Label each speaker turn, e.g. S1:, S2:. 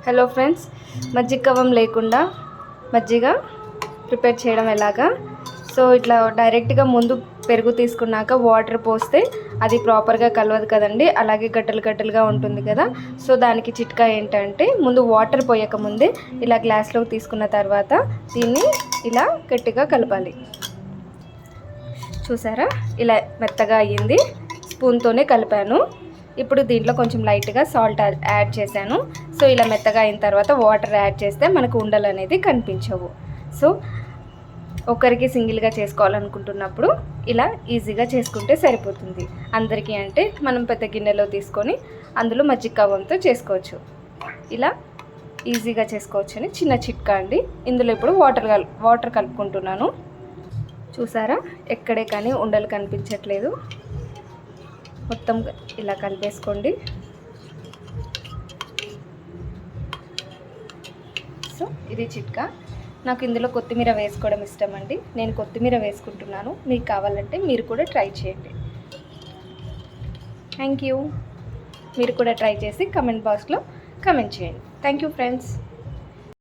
S1: Hello friends, మజ్జిగ కవ్వం లేకుండా మజ్జిగ ప్రిపేర్ చేయడం ఎలాగా. సో ఇట్లా డైరెక్ట్గా ముందు పెరుగు తీసుకున్నాక వాటర్ పోస్తే అది ప్రాపర్గా కలవదు కదండి, అలాగే గడ్డలు గడ్డలుగా ఉంటుంది కదా. సో దానికి చిట్కా ఏంటంటే, ముందు వాటర్ పోయక ముందే ఇలా గ్లాస్లోకి తీసుకున్న తర్వాత దీన్ని ఇలా గట్టిగా కలపాలి. చూసారా, ఇలా మెత్తగా అయ్యింది. స్పూన్తోనే కలిపాను. ఇప్పుడు దీంట్లో కొంచెం లైట్గా సాల్ట్ యాడ్ చేశాను. సో ఇలా మెత్తగా అయిన తర్వాత వాటర్ యాడ్ చేస్తే మనకు ఉండలు అనేది కనిపించవు. సో ఒకరికి సింగిల్గా చేసుకోవాలనుకుంటున్నప్పుడు ఇలా ఈజీగా చేసుకుంటే సరిపోతుంది. అందరికీ అంటే మనం పెద్ద గిన్నెలో తీసుకొని అందులో మజ్జిగ కవ్వంతో చేసుకోవచ్చు. ఇలా ఈజీగా చేసుకోవచ్చు అని చిన్న చిట్కా అండి. ఇందులో ఇప్పుడు వాటర్ కలుపుకుంటున్నాను. చూసారా, ఎక్కడే కానీ ఉండలు కనిపించట్లేదు. మొత్తం ఇలా కలిపేసుకోండి. సో ఇది చిట్కా. నాకు ఇందులో కొత్తిమీర వేసుకోవడం ఇష్టం అండి. నేను కొత్తిమీర వేసుకుంటున్నాను. మీకు కావాలంటే మీరు కూడా ట్రై చేయండి. Thank you. మీరు కూడా ట్రై చేసి కమెంట్ బాక్స్లో కమెంట్ చేయండి. Thank you friends.